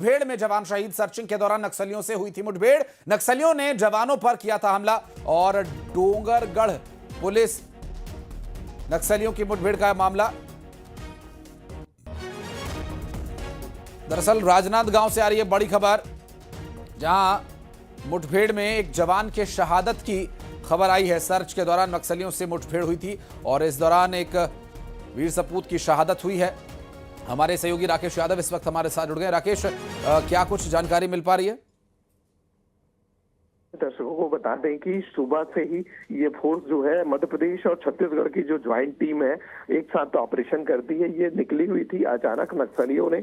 मुठभेड़ में जवान शहीद। सर्चिंग के दौरान नक्सलियों से हुई थी मुठभेड़। नक्सलियों ने जवानों पर किया था हमला और डोंगरगढ़ पुलिस नक्सलियों की मुठभेड़ का मामला। दरअसल राजनांदगांव से आ रही है बड़ी खबर, जहां मुठभेड़ में एक जवान के शहादत की खबर आई है। सर्च के दौरान नक्सलियों से मुठभेड़ हुई थी और इस दौरान एक वीर सपूत की शहादत हुई है। हमारे सहयोगी राकेश यादव इस वक्त हमारे साथ जुड़ गए। राकेश, क्या कुछ जानकारी मिल पा रही है? दर्शकों को बता दें कि सुबह से ही ये फोर्स जो है मध्य प्रदेश और छत्तीसगढ़ की जो ज्वाइंट टीम है एक साथ ऑपरेशन करती है, ये निकली हुई थी। अचानक नक्सलियों ने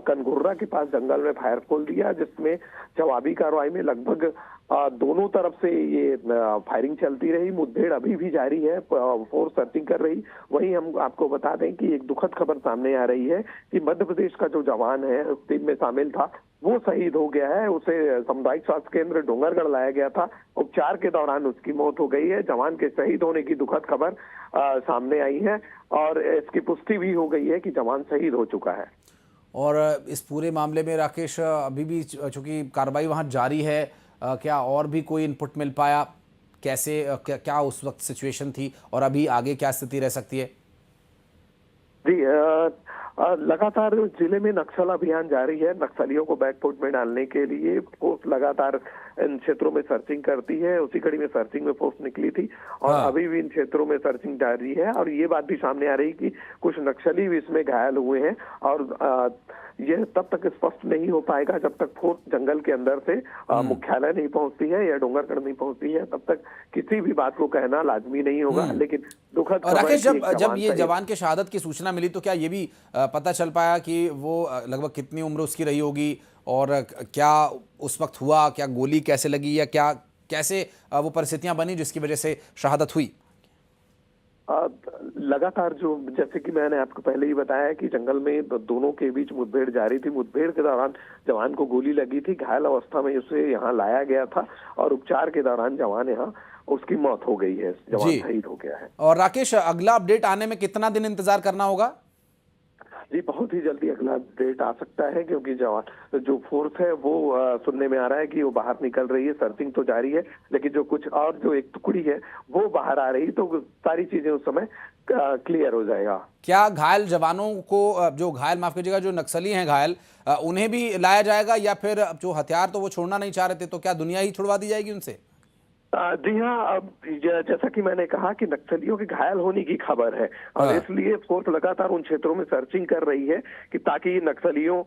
कनघुर्रा के पास जंगल में फायर खोल दिया, जिसमें जवाबी कार्रवाई में लगभग दोनों तरफ से ये फायरिंग चलती रही। मुठभेड़ अभी भी जारी है, फोर्स सर्चिंग कर रही। वहीं हम आपको बता दें कि एक दुखद खबर सामने आ रही है कि मध्य प्रदेश का जो जवान है उस टीम में शामिल था, वो शहीद हो गया है। उसे सामुदायिक स्वास्थ्य केंद्र डोंगरगढ़ लाया गया था। उपचार के दौरान उसकी मौत हो गई है। जवान के शहीद होने की दुखद खबर सामने आई है और इसकी पुष्टि भी हो गई है कि जवान शहीद हो चुका है। और इस पूरे मामले में राकेश, अभी भी चूंकि कार्रवाई वहां जारी है, क्या और भी कोई इनपुट मिल पाया? कैसे क्या उस वक्त सिचुएशन थी और अभी आगे क्या स्थिति रह सकती है? जी, लगातार जिले में नक्सल अभियान जारी है। नक्सलियों को बैकफुट में डालने के लिए फोर्स लगातार इन क्षेत्रों में सर्चिंग करती है। उसी कड़ी में सर्चिंग में फोर्स निकली थी और अभी भी इन क्षेत्रों में सर्चिंग जारी है। और ये बात भी सामने आ रही कि कुछ नक्सली भी इसमें घायल हुए हैं और यह तब तक स्पष्ट नहीं हो पाएगा जब तक फोर्स जंगल के अंदर से मुख्यालय नहीं पहुंचती है या डोंगरगढ़ नहीं पहुंचती है, तब तक किसी भी बात को कहना लाजमी नहीं होगा। लेकिन दुखद और राकेश, जब ये जवान के शहादत की सूचना मिली तो क्या ये भी पता चल पाया कि वो लगभग कितनी उम्र उसकी रही होगी और क्या उस वक्त हुआ, क्या गोली कैसे लगी या क्या कैसे वो परिस्थितियां बनी जिसकी वजह से शहादत हुई? लगातार जो, जैसे कि मैंने आपको पहले ही बताया कि जंगल में दोनों के बीच मुठभेड़ जारी थी। मुठभेड़ के दौरान जवान को गोली लगी थी। घायल अवस्था में उसे यहाँ लाया गया था और उपचार के दौरान जवान यहाँ उसकी मौत हो गई है। जवान शहीद हो गया है। और राकेश, अगला अपडेट आने में कितना दिन इंतजार करना होगा? जी, बहुत ही जल्दी अगला अपडेट आ सकता है, क्योंकि जवान जो फोर्स है वो सुनने में आ रहा है कि वो बाहर निकल रही है। सर्चिंग तो जारी है, लेकिन जो कुछ और जो एक टुकड़ी है वो बाहर आ रही, तो सारी चीजें उस समय क्लियर हो जाएगा। क्या घायल जवानों को, जो घायल, माफ कीजिएगा, जो नक्सली हैं घायल, उन्हें भी लाया जाएगा या फिर जो हथियार तो वो छोड़ना नहीं चाह रहे थे, तो क्या दुनिया ही छुड़वा दी जाएगी उनसे? जी हाँ, अब जैसा कि मैंने कहा कि नक्सलियों के घायल होने की खबर है और इसलिए फोर्स लगातार उन क्षेत्रों में सर्चिंग कर रही है कि ताकि नक्सलियों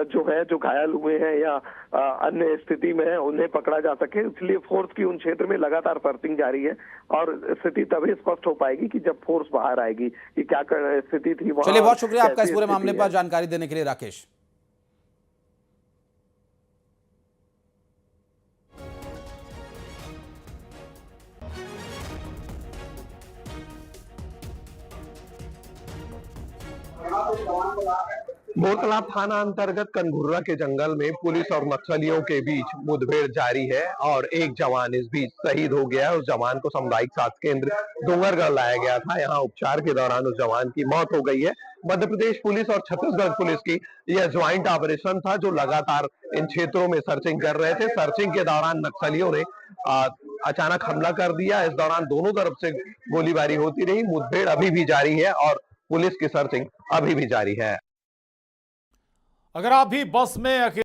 जो है, जो घायल हुए हैं या अन्य स्थिति में है, उन्हें पकड़ा जा सके। इसलिए फोर्स की उन क्षेत्र में लगातार सर्चिंग जारी है और स्थिति तभी स्पष्ट हो पाएगी कि जब फोर्स बाहर आएगी कि क्या स्थिति थी वहां। चलिए, बहुत शुक्रिया आपका इस पूरे मामले पर जानकारी देने के लिए राकेश। मोरकलाब थाना अंतर्गत कनघुर्रा के जंगल में पुलिस और नक्सलियों के बीच मुठभेड़ जारी है और एक जवान इस बीच शहीद हो गया है। उस जवान को सामुदायिक स्वास्थ्य केंद्र डोंगरगढ़ लाया गया था। यहाँ उपचार के दौरान उस जवान की मौत हो गई है। मध्य प्रदेश पुलिस और छत्तीसगढ़ पुलिस की यह ज्वाइंट ऑपरेशन था, जो लगातार इन क्षेत्रों में सर्चिंग कर रहे थे। सर्चिंग के दौरान नक्सलियों ने अचानक हमला कर दिया। इस दौरान दोनों तरफ से गोलीबारी होती रही। मुठभेड़ अभी भी जारी है और पुलिस की सर्चिंग अभी भी जारी है। अगर आप भी बस में